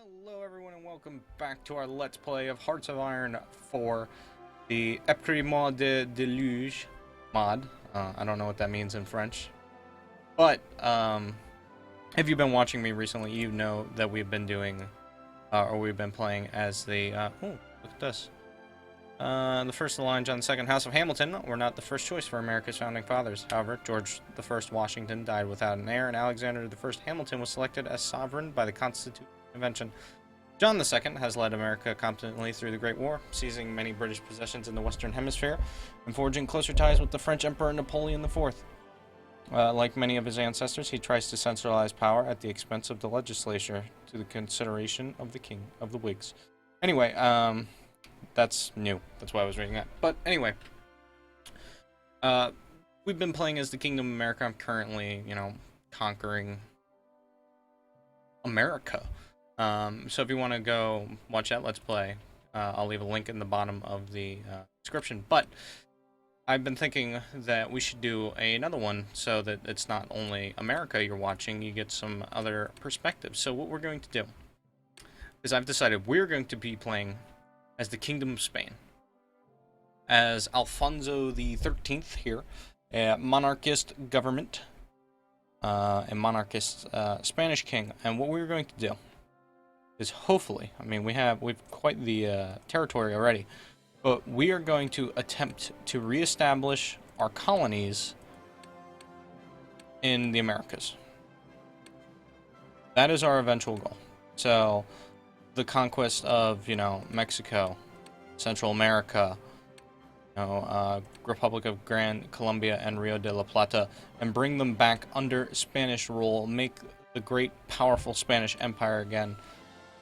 Hello everyone and welcome back to our Let's Play of Hearts of Iron 4, the apres-moi-le-deluge mod. I don't know what that means in French. But, if you've been watching me recently, you know that we've been doing, or we've been playing as the, oh, look at this. The first of the line, John II, House of Hamilton, were not the first choice for America's founding fathers. However, George I Washington died without an heir, and Alexander I Hamilton was selected as sovereign by the Constitutional Convention. John II has led America competently through the Great War, seizing many British possessions in the Western Hemisphere and forging closer ties with the French Emperor Napoleon IV. Like many of his ancestors, he tries to centralize power at the expense of the legislature to the consideration of the king of the Whigs. Anyway, that's new. That's why I was reading that. But anyway, we've been playing as the Kingdom of America. I'm currently, conquering America. So if you want to go watch that Let's Play, I'll leave a link in the bottom of the description. But I've been thinking that we should do another one so that it's not only America you're watching, you get some other perspectives. So what we're going to do is I've decided we're going to be playing as the Kingdom of Spain, as Alfonso the 13th here, a monarchist government, a monarchist Spanish king. And what we're going to do is hopefully, we've quite the territory already, but we are going to attempt to reestablish our colonies in the Americas. That is our eventual goal. So, the conquest of, Mexico, Central America, Republic of Gran Colombia and Rio de la Plata, and bring them back under Spanish rule, make the great, powerful Spanish Empire again,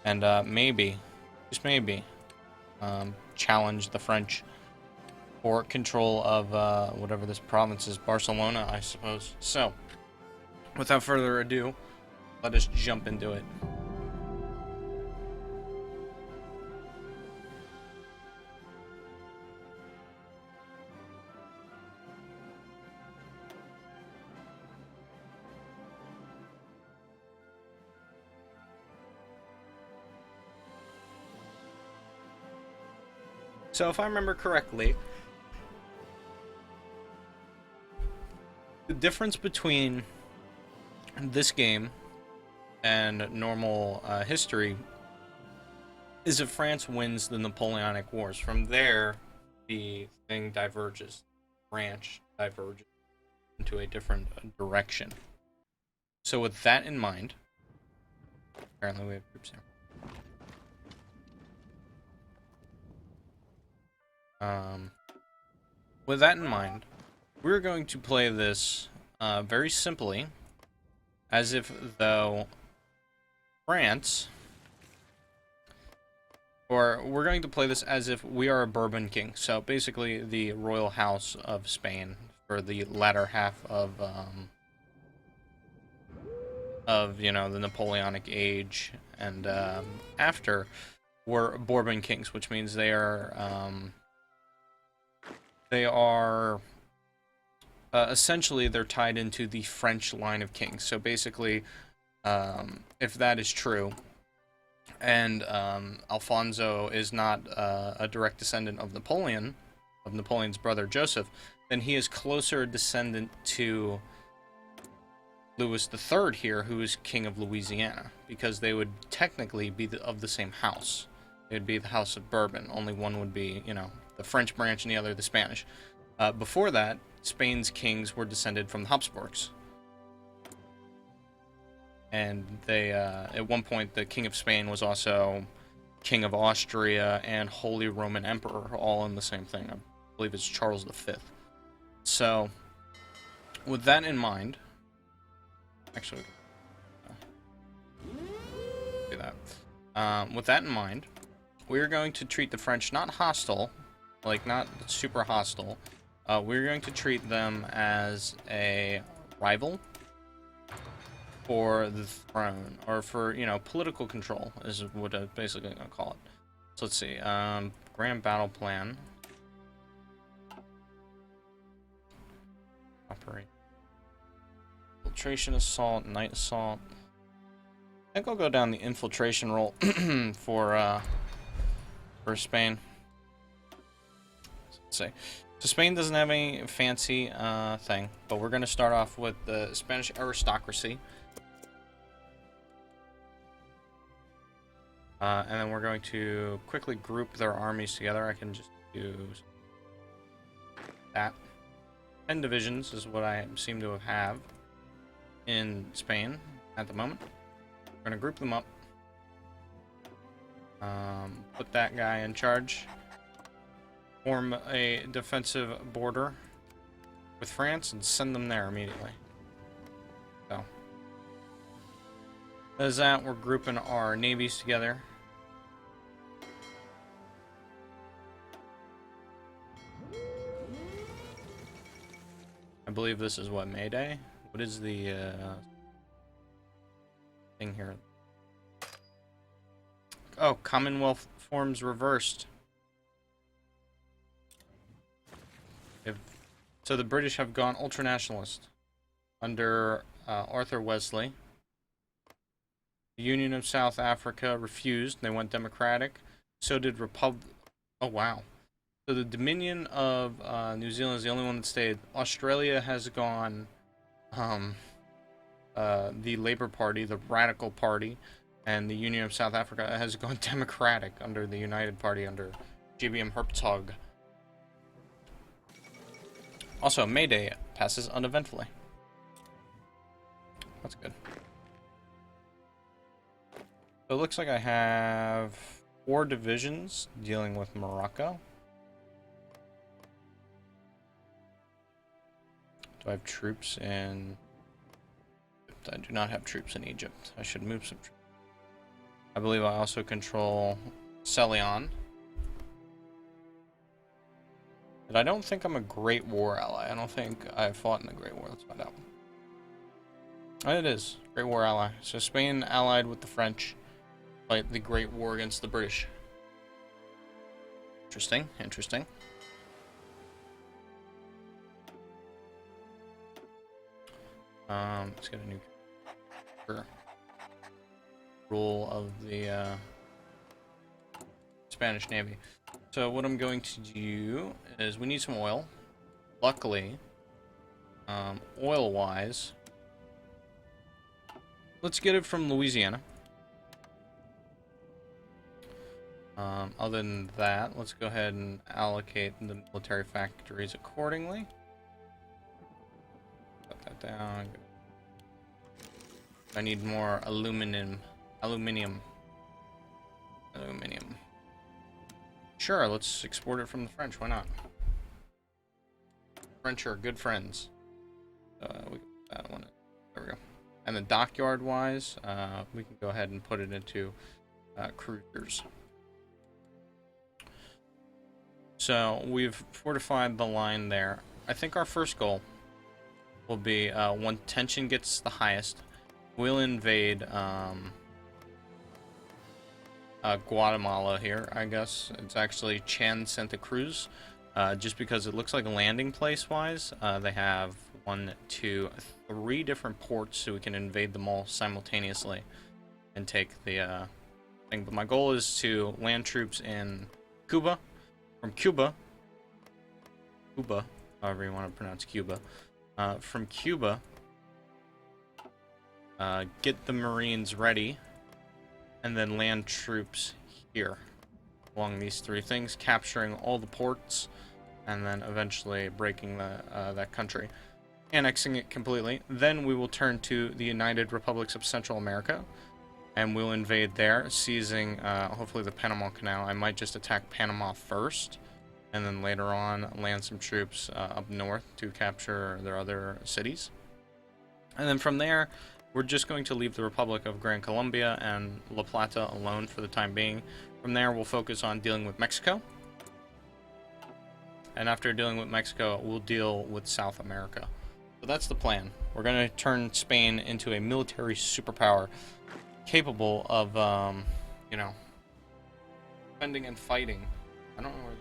and maybe, just maybe, challenge the French for control of whatever this province is, Barcelona, I suppose. So, without further ado, let us jump into it. So if I remember correctly, the difference between this game and normal history is if France wins the Napoleonic Wars. From there, the thing diverges, branch diverges into a different direction. So with that in mind, apparently we have troops here. With that in mind, we're going to play this very simply, as if though France, or we're going to play this as if we are a Bourbon king. So basically, the royal house of Spain for the latter half of the Napoleonic age, and after were Bourbon kings, which means they are essentially, they're tied into the French line of kings. So basically, if that is true, and Alfonso is not a direct descendant of Napoleon, of Napoleon's brother Joseph, then he is closer a descendant to Louis III here, who is king of Louisiana, because they would technically be of the same house. It would be the House of Bourbon. Only one would be, the French branch and the other the Spanish. Before that, Spain's kings were descended from the Habsburgs. And they, at one point, the King of Spain was also King of Austria and Holy Roman Emperor, all in the same thing. I believe it's Charles V. So, with that in mind, actually, do that. With that in mind, we're going to treat the French not hostile, like not super hostile. We're going to treat them as a rival for the throne, or for, political control, is what I'm basically going to call it. So let's see, grand battle plan. Operate. Infiltration assault, night assault. think I'll go down the infiltration role for Spain. Let's see. So Spain doesn't have any fancy thing, but we're going to start off with the Spanish aristocracy. And then we're going to quickly group their armies together. I can just do that. 10 divisions is what I seem to have in Spain at the moment. We're going to group them up. Put that guy in charge. Form a defensive border with France and send them there immediately. So, as that, we're grouping our navies together. I believe this is what, May Day? What is the thing here? Oh, Commonwealth forms reversed. So the British have gone ultranationalist under Arthur Wesley. The Union of South Africa refused. They went democratic. So did Oh, wow. So the Dominion of New Zealand is the only one that stayed. Australia has gone the Labour Party, the Radical Party, and the Union of South Africa has gone democratic under the United Party under GBM Hertzog. Also, May Day passes uneventfully. That's good. So it looks like I have 4 divisions dealing with Morocco. Do I have troops in... I do not have troops in Egypt. I should move some troops. I believe I also control Celion. But I don't think I'm a Great War ally. I don't think I fought in the Great War. Let's find out. And it is. Great War ally. So Spain allied with the French. Fight the Great War against the British. Interesting. Interesting. Let's get a new rule of the Spanish Navy. So what I'm going to do is we need some oil. Luckily, oil-wise, let's get it from Louisiana. Other than that, let's go ahead and allocate the military factories accordingly. Put that down. I need more aluminum. Sure, let's export it from the French. Why not? French are good friends. We can put that one in. There we go. And the dockyard wise, we can go ahead and put it into cruisers. So we've fortified the line there. I think our first goal will be when tension gets the highest, we'll invade Guatemala here, I guess. It's actually Chan Santa Cruz, just because it looks like landing place wise. They have 1, 2, 3 different ports, so we can invade them all simultaneously and take the thing. But my goal is to land troops in Cuba. From Cuba, however you want to pronounce Cuba, from Cuba, get the Marines ready, and then land troops here along these 3 things, capturing all the ports, and then eventually breaking that country, annexing it completely. Then we will turn to the United Republics of Central America, and we'll invade there, seizing hopefully the Panama Canal. I might just attack Panama first, and then later on land some troops up north to capture their other cities. And then from there, we're just going to leave the Republic of Gran Colombia and La Plata alone for the time being. From there, we'll focus on dealing with Mexico. And after dealing with Mexico, we'll deal with South America. So that's the plan. We're going to turn Spain into a military superpower capable of, you know, defending and fighting. I don't know where...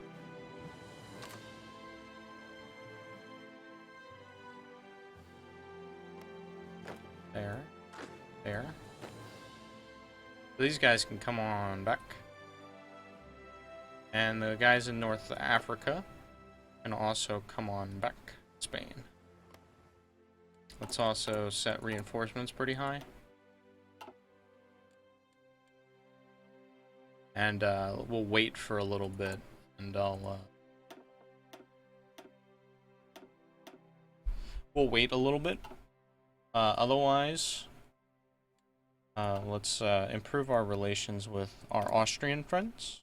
There. So these guys can come on back. And the guys in North Africa can also come on back. Spain. Let's also set reinforcements pretty high. And we'll wait for a little bit, and we'll wait a little bit. Otherwise, let's improve our relations with our Austrian friends.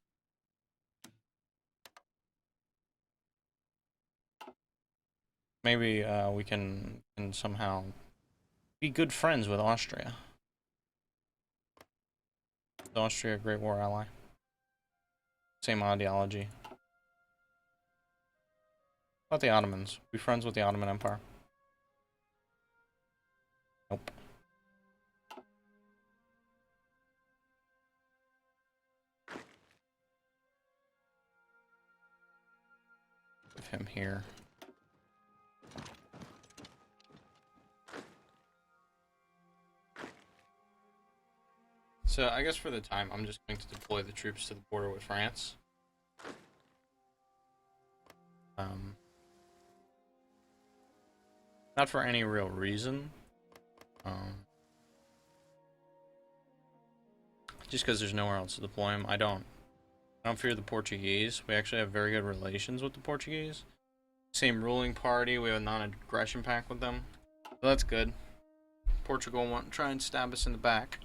Maybe we can somehow be good friends with Austria. Is Austria a Great War ally? Same ideology. What about the Ottomans? Be friends with the Ottoman Empire? Nope. Give him here. So I guess for the time, I'm just going to deploy the troops to the border with France. Not for any real reason. Just because there's nowhere else to deploy them. I don't fear the Portuguese. We actually have very good relations with the Portuguese. Same ruling party. We have a non-aggression pact with them. So that's good. Portugal won't try and stab us in the back.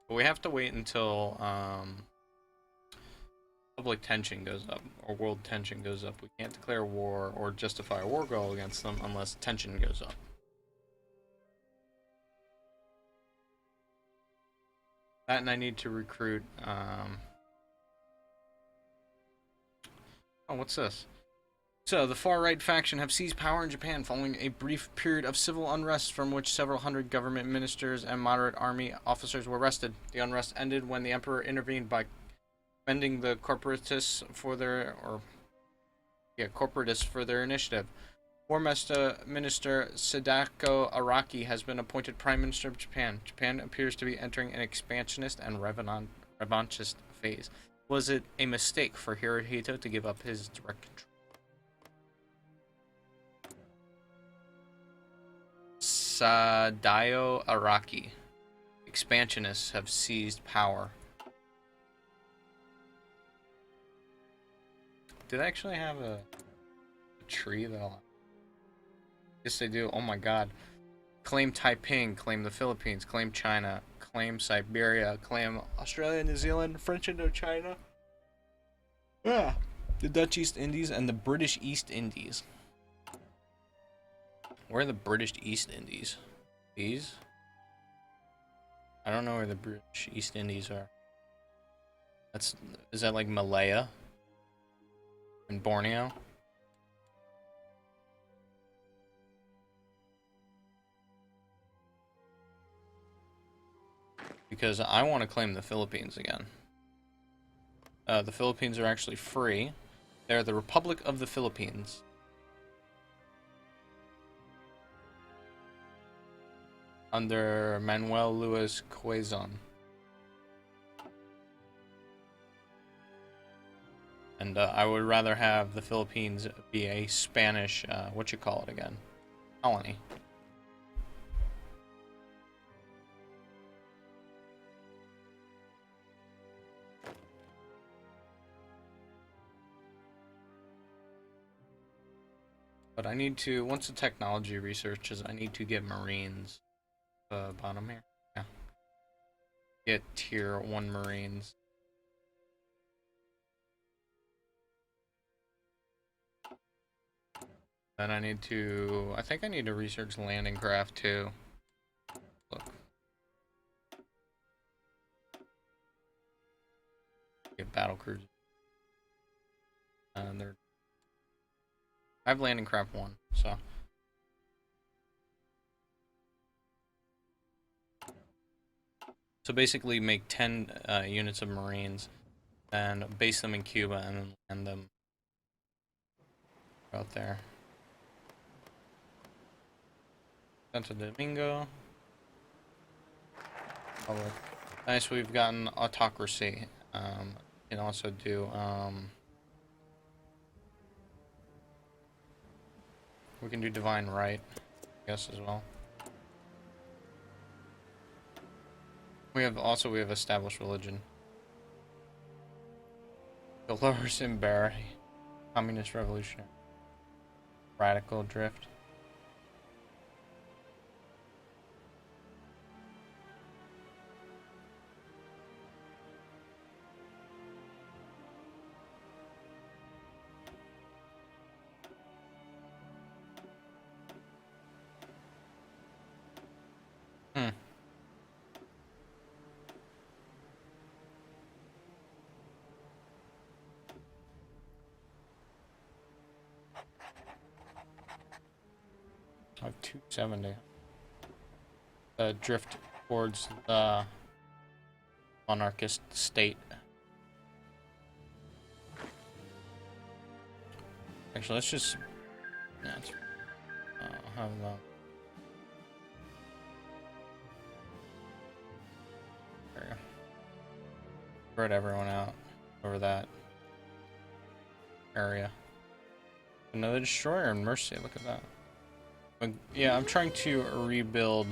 But we have to wait until public tension goes up, or world tension goes up. We can't declare war or justify a war goal against them unless tension goes up. That, and I need to recruit, oh, what's this? So, the far-right faction have seized power in Japan following a brief period of civil unrest from which several hundred government ministers and moderate army officers were arrested. The unrest ended when the emperor intervened by commending the corporatists for their, initiative. War Minister Sadako Araki has been appointed Prime Minister of Japan. Japan appears to be entering an expansionist and revanchist phase. Was it a mistake for Hirohito to give up his direct control? Sadao Araki. Expansionists have seized power. Do they actually have a tree though? Yes, they do. Oh my god. Claim Taiping, claim the Philippines, claim China, claim Siberia, claim Australia, New Zealand, French Indochina. Yeah. The Dutch East Indies and the British East Indies. Where are the British East Indies? These? I don't know where the British East Indies are. Is that like Malaya? And Borneo? Because I want to claim the Philippines again. The Philippines are actually free. They're the Republic of the Philippines. Under Manuel Luis Quezon. And I would rather have the Philippines be a Spanish, what you call it again? Colony. But I need to, once the technology researches, I need to get Marines. Bottom here. Yeah. Get tier 1 Marines. Then I think I need to research landing craft too. Look. Get battle cruisers. I have landing craft 1, so. So basically make 10 units of Marines and base them in Cuba and then land them out there. Santo Domingo. Public. Nice, we've gotten autocracy. You can also do, we can do divine right, I guess, as well. We have established religion. Dolores Imberi, communist revolutionary, radical drift. I have 270. Drift towards the monarchist state. Actually, let's just. Yeah, let's have that. There we go. Spread everyone out over that area. Another destroyer in Mercy. Look at that. But yeah, I'm trying to rebuild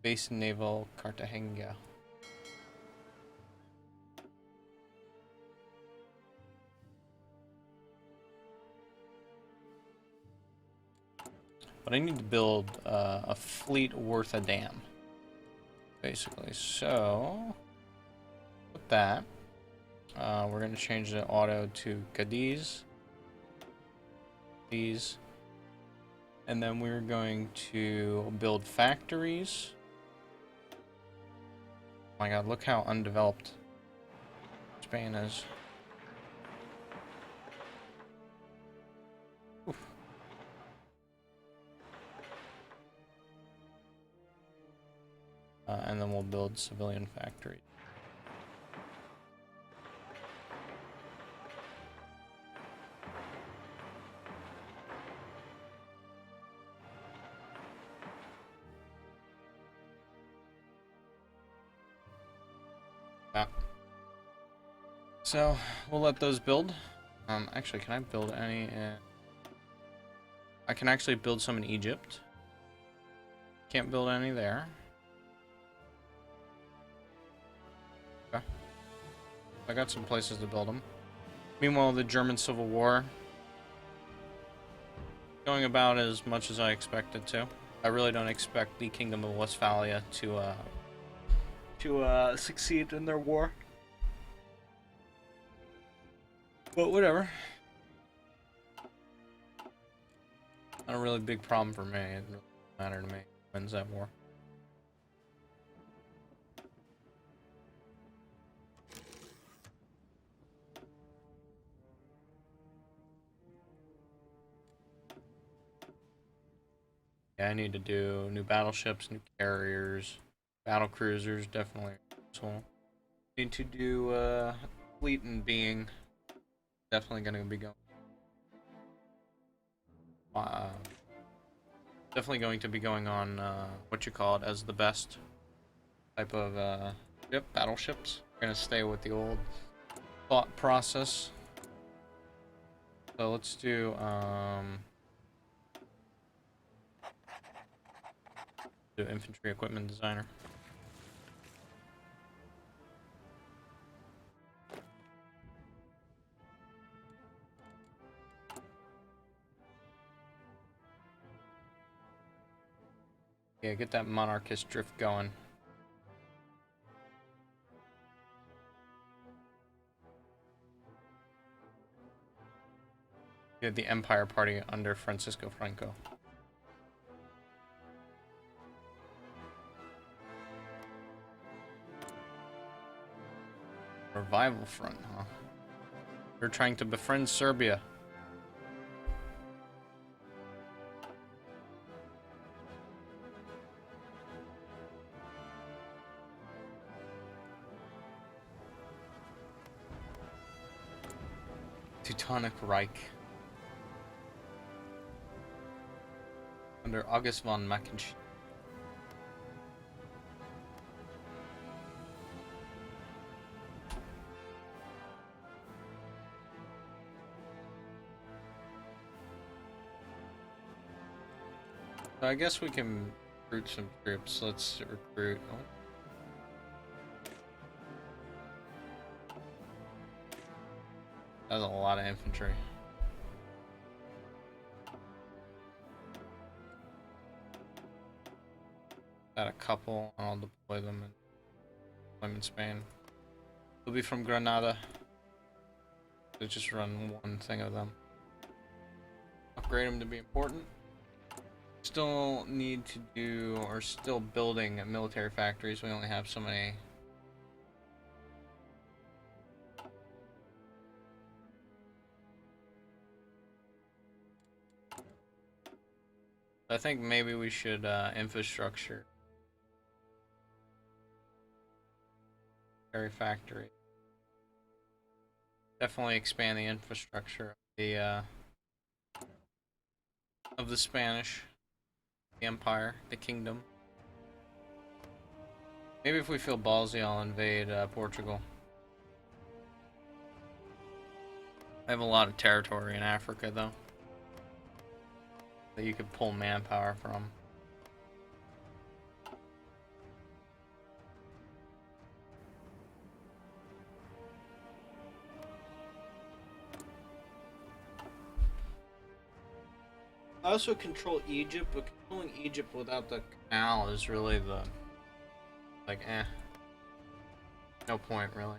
base naval Cartagena. But I need to build a fleet worth a damn, basically. So with that, we're going to change the auto to Cadiz. These. And then we're going to build factories. Oh my god, look how undeveloped Spain is. Oof. And then we'll build civilian factories. So we'll let those build. Actually, can I build any? I can actually build some in Egypt. Can't build any there. Okay. I got some places to build them. Meanwhile, the German Civil War going about as much as I expected to. I really don't expect the Kingdom of Westphalia to succeed in their war. But whatever. Not a really big problem for me. It doesn't matter to me who wins that war. Yeah, I need to do new battleships, new carriers, battle cruisers, definitely. So need to do fleet and being. Definitely gonna be going. Definitely going to be going on what you call it as the best type of battleships. We're gonna stay with the old thought process. So let's do infantry equipment designer. Yeah, get that monarchist drift going. You had the Empire Party under Francisco Franco. Revival front, huh? They're trying to befriend Serbia. Teutonic Reich under August von Mackensch. So I guess we can recruit some troops. Let's recruit. Oh. That's a lot of infantry. Got a couple, and I'll deploy them in Spain. They'll be from Granada. So just run one thing of them. Upgrade them to be important. Still need to do, or still building military factories. We only have so many. I think maybe we should infrastructure factory. Definitely expand the infrastructure of the Spanish, the Empire, the Kingdom. Maybe if we feel ballsy, I'll invade Portugal. I have a lot of territory in Africa, though, that you could pull manpower from. I also control Egypt, but controlling Egypt without the canal is really the, like, no point, really.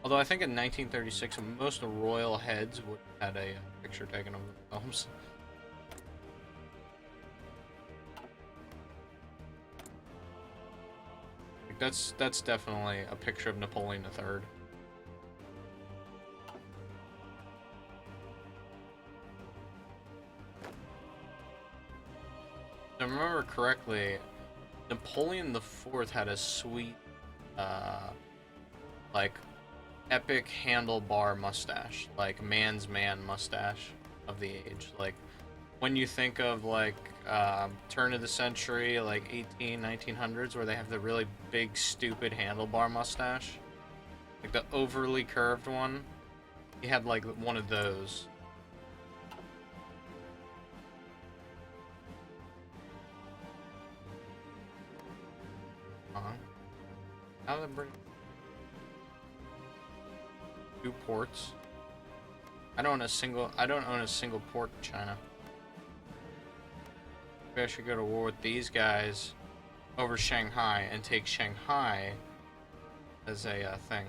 Although I think in 1936, most royal heads would have had a picture taken of themselves. Like that's definitely a picture of Napoleon III. If I remember correctly, Napoleon IV had a sweet, like, epic handlebar mustache, like man's man mustache of the age. Like when you think of like turn of the century, like 1900s, where they have the really big stupid handlebar mustache, like the overly curved one, he had like one of those. How did I bring 2 ports? I don't own a single port in China. Maybe I should go to war with these guys over Shanghai and take Shanghai as a thing.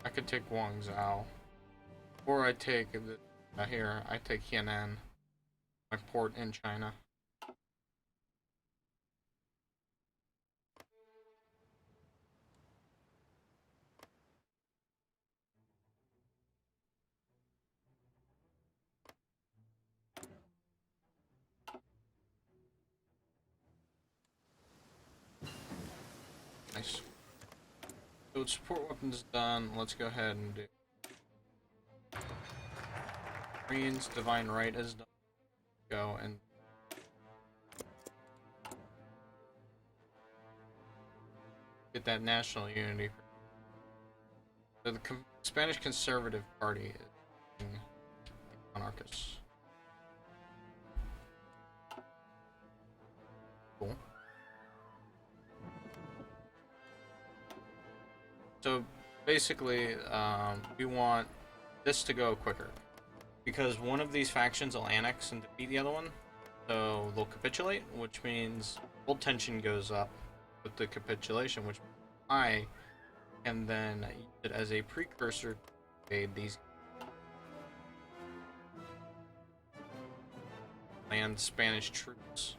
I could take Guangzhou, or I take here. I take Yan'an, my port in China. Nice. So support weapons done. Let's go ahead and do Marines. Divine Right is done. Go and get that national unity. So the Spanish Conservative Party is monarchists. Cool. So basically, we want this to go quicker, because one of these factions will annex and defeat the other one, so they'll capitulate, which means world tension goes up with the capitulation, which I can then use it as a precursor to invade these land Spanish troops.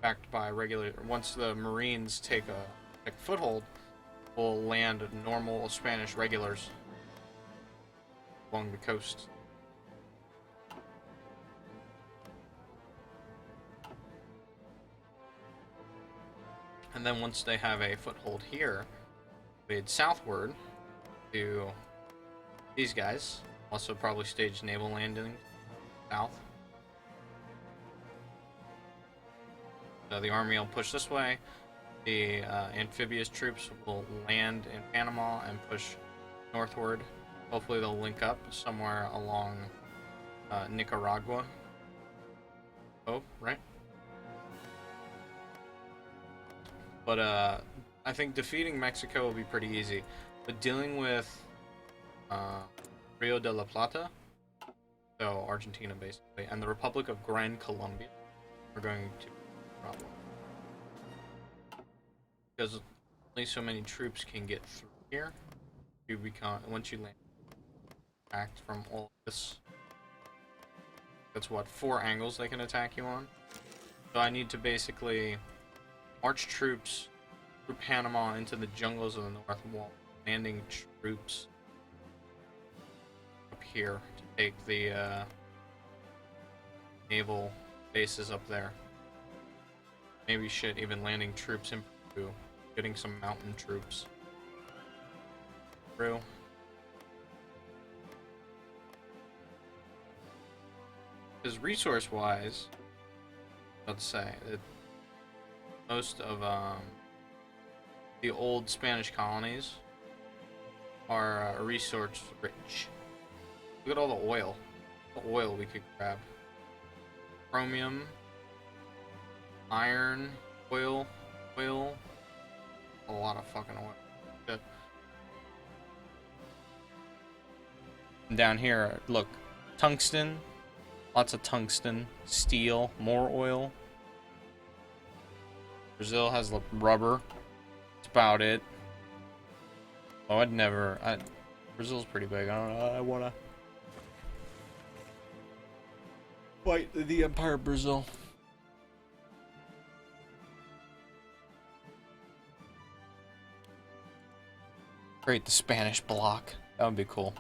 backed by regular. Once the Marines take a foothold, will land normal Spanish regulars along the coast. And then once they have a foothold here, we head southward to these guys. Also probably stage naval landing south. So the army will push this way. The amphibious troops will land in Panama and push northward. Hopefully they'll link up somewhere along Nicaragua. Oh, right. But I think defeating Mexico will be pretty easy. But dealing with Rio de la Plata, so Argentina basically, and the Republic of Gran Colombia are going to be a problem. Because only so many troops can get through here. Once you land attacked from all this. That's what, 4 angles they can attack you on. So I need to basically march troops through Panama into the jungles of the North Wall, landing troops up here to take the naval bases up there. Maybe shit, even landing troops in Peru, getting some mountain troops through. Because resource-wise, let's say that most of the old Spanish colonies are resource rich. Look at all the oil. The oil we could grab. Chromium, iron, oil, a lot of fucking oil. Shit. Down here, look, tungsten, lots of tungsten, steel, more oil. Brazil has rubber. That's about it. Oh, Brazil's pretty big. I don't know. I wanna fight the Empire of Brazil. Create the Spanish bloc. That would be cool.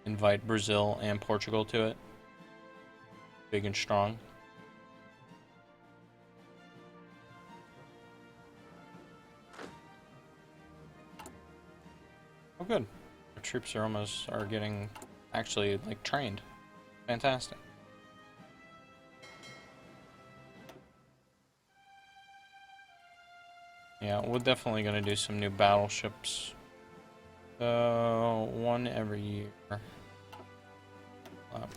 Invite Brazil and Portugal to it. Big and strong. Oh, good. Our troops are getting actually like trained. Fantastic. Yeah, we're definitely gonna do some new battleships. So, one every year. We're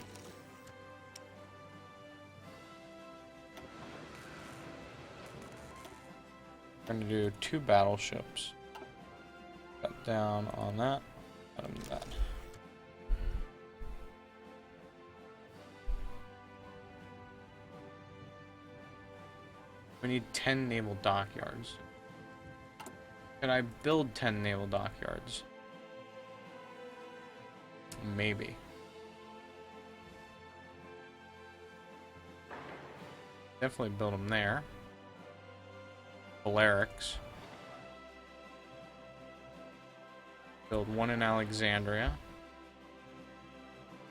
gonna do 2 battleships. Cut down on that. Cut them that. We need 10 naval dockyards. Could I build 10 naval dockyards? Maybe. Definitely build them there. Balearics. Build one in Alexandria.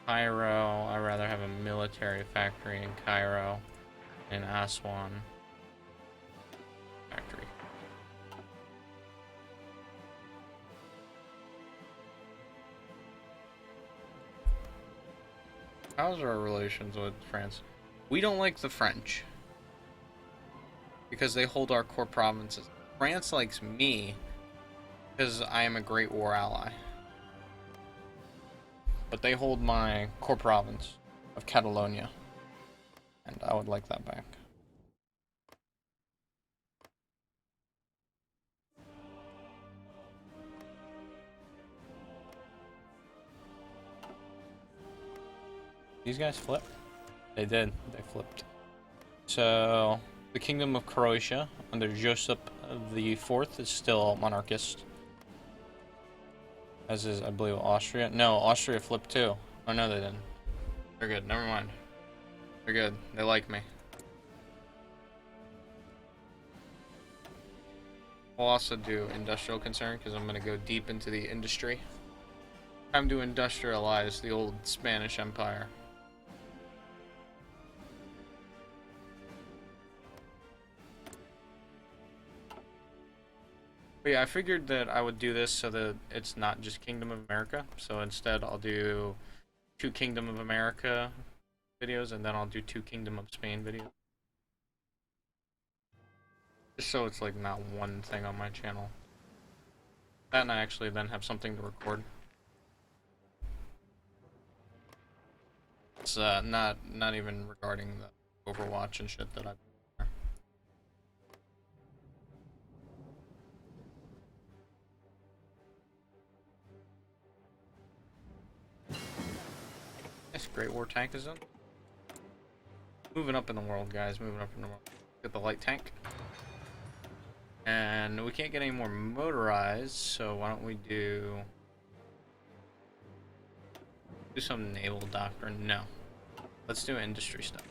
Cairo, I'd rather have a military factory in Cairo. And Aswan factory. How's our relations with France? We don't like the French. Because they hold our core provinces. France likes me because I am a great war ally. But they hold my core province of Catalonia. And I would like that back. These guys flip? They did. They flipped. So, the Kingdom of Croatia under Joseph IV is still monarchist. As is, I believe, Austria. No, Austria flipped too. Oh, no, they didn't. They're good. Never mind. They're good. They like me. We'll also do industrial concern because I'm going to go deep into the industry. Time to industrialize the old Spanish Empire. But yeah, I figured that I would do this so that it's not just Kingdom of America. So instead I'll do 2 Kingdom of America videos and then I'll do 2 Kingdom of Spain videos. Just so it's like not one thing on my channel. That and I actually then have something to record. It's not even regarding the Overwatch and shit that I've done. This Great War tank is in. Moving up in the world, guys. Moving up in the world. Get the light tank. And we can't get any more motorized, so why don't we do some naval doctrine? No. Let's do industry stuff.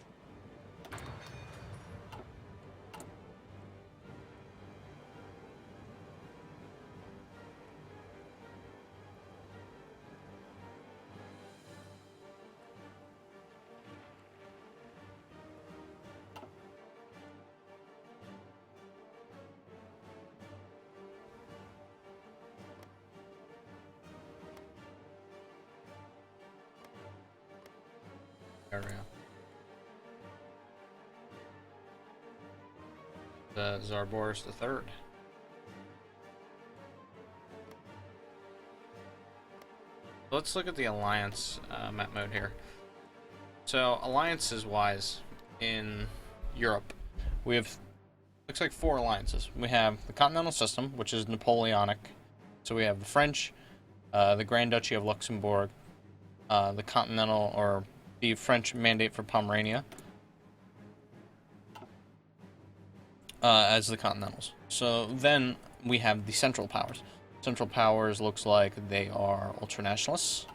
Area. The Tsar Boris III. Let's look at the alliance map mode here. So alliances wise in Europe, we have looks like 4 alliances. We have the continental system, which is Napoleonic. So we have the French, the Grand Duchy of Luxembourg, the continental or the French Mandate for Pomerania as the continentals. So then we have the Central Powers. Central Powers looks like they are ultranationalists.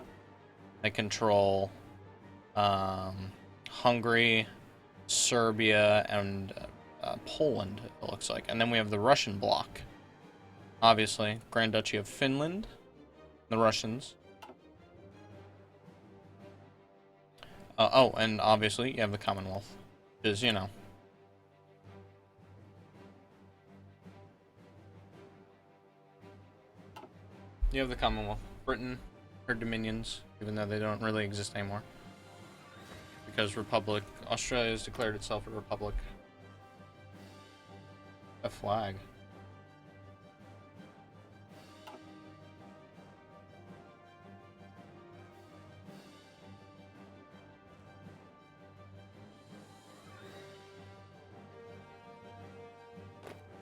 They control Hungary, Serbia, and Poland, it looks like. And then we have the Russian bloc. Obviously, Grand Duchy of Finland, the Russians. Oh, and obviously you have the Commonwealth, which is, you know. You have the Commonwealth. Britain, her dominions, even though they don't really exist anymore. Because Republic, Australia has declared itself a republic. A flag.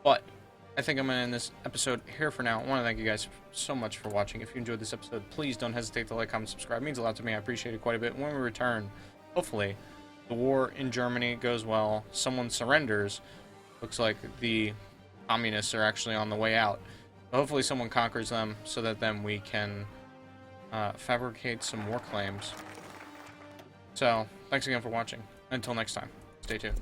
But I think I'm going to end this episode here for now. I want to thank you guys so much for watching. If you enjoyed this episode, please don't hesitate to like, comment, subscribe. It means a lot to me. I appreciate it quite a bit. When we return, hopefully, the war in Germany goes well. Someone surrenders. Looks like the communists are actually on the way out. But hopefully someone conquers them so that then we can fabricate some war claims. So, thanks again for watching. Until next time, stay tuned.